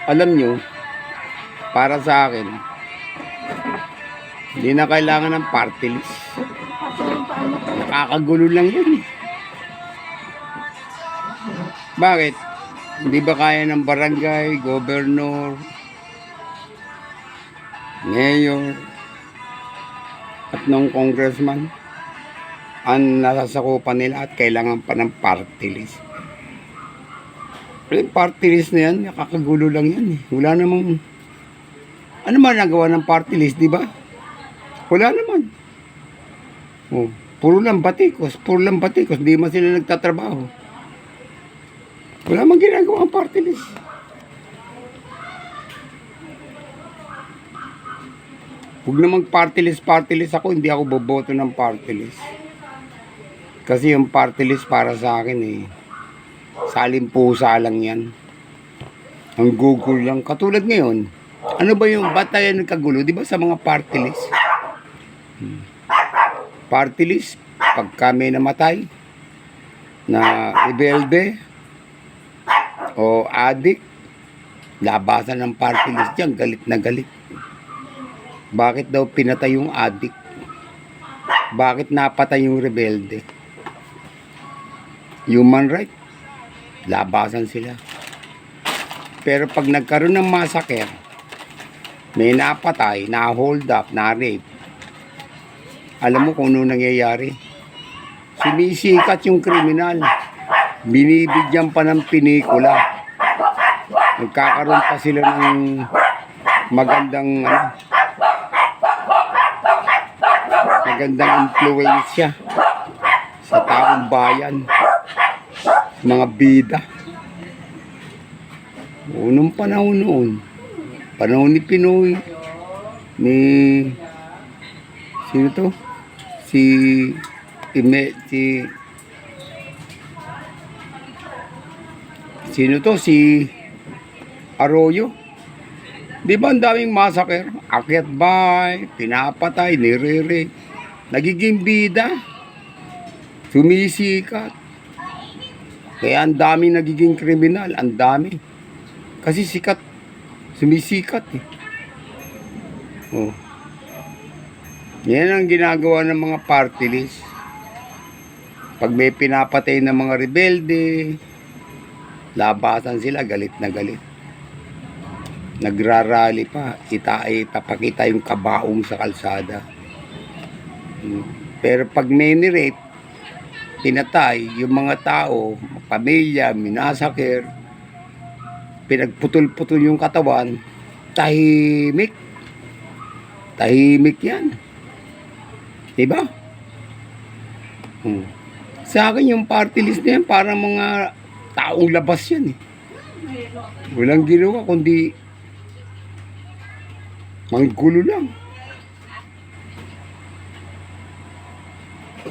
Alam nyo, para sa akin, hindi na kailangan ng party list. Nakakagulo lang yun. Bakit? Hindi ba kaya ng barangay, gobernur, mayor, at ng congressman ang nasasakupan nila at kailangan pa ng party list? Pero yung party list na yan, nakakagulo lang yan eh. Wala namang, ano man nagawa ng party list, di ba? Wala naman. Oh, puro lang batikos, di man sila nagtatrabaho. Wala man ginagawa ang party list. Huwag namang party list ako, hindi ako boboto ng party list. Kasi yung party list para sa akin eh, salimpusa lang yan. Ang gugulo lang. Katulad ngayon, ano ba yung ba't tayo nagkagulo? Di ba sa mga party list? Party list, pagka may namatay na rebelde o adik, labasan ng party list dyan, galit na galit. Bakit daw pinatay yung adik? Bakit napatay yung rebelde? Human right, labasan sila. Pero pag nagkaroon ng massacre, may napatay, na-hold up, na-rape, alam mo kung ano nangyayari? Sumisikat yung kriminal. Binibigyan pa ng pinikula. Nagkakaroon pa sila ng magandang impluensya sa taong bayan, mga bida. Unong panahon noon, panahon ni Pinoy, ni sino to? Si Arroyo. Di ba ang daming massacre? Akyat bahay, pinapatay, nirere. Nagiging bida. Sumisikat. Kaya ang daming nagiging kriminal. Ang dami. Kasi sikat. Sumisikat eh. Oh. Yan ang ginagawa ng mga party list. Pag may pinapatay ng mga rebelde, labasan sila, galit na galit. Nagrarally pa, papakita yung kabaong sa kalsada. Pero pag may nirape, pinatay, yung mga tao, pamilya, minasakir, pinagputol-putol yung katawan, tahimik. Tahimik yan. Diba? Sa akin yung party list na yan, parang mga taong labas yan eh. Walang ginawa kundi manggulo lang.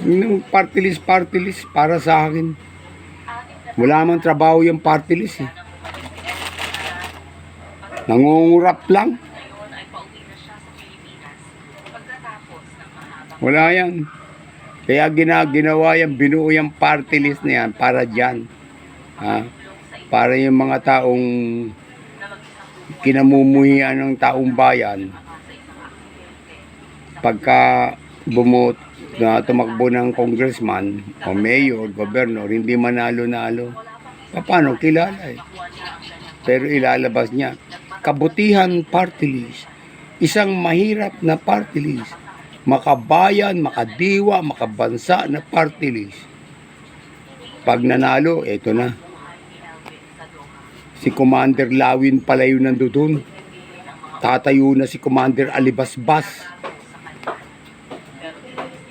Yung party list para sa akin, wala mang trabaho yung party list eh. Nangungurap lang. Wala yan. Kaya ginawa yan, binuo yung party list na yan para dyan. Para yung mga taong kinamumuhian ng taong bayan, pagka tumakbo ng congressman o mayor, gobernur, hindi manalo-nalo, paano? Kilala eh. Pero ilalabas niya, kabutihan party list, isang mahirap na party list, makabayan, makadiwa, makabansa na party list. Pag nanalo, eto na. Si Commander Lawin pala yun nandoon. Tatayo na si Commander Alibasbas.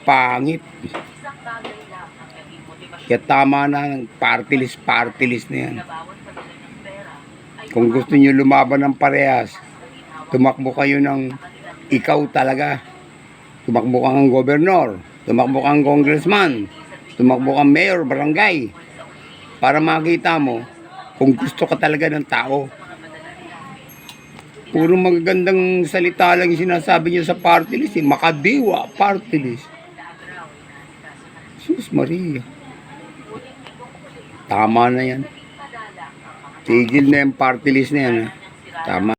Pangit. Kaya tama na ng party list na yan. Kung gusto niyo lumaban ng parehas, tumakbo kayo ng ikaw talaga. Tumakbo kang gobernur, tumakbo kang congressman, tumakbo kang mayor, barangay, para makita mo kung gusto ka talaga ng tao. Puro magagandang salita lang yung sinasabi niyo sa party list. Makadiwa, party list. Sus Maria. Tama na yan. Tigil na yung party list na yan. Tama.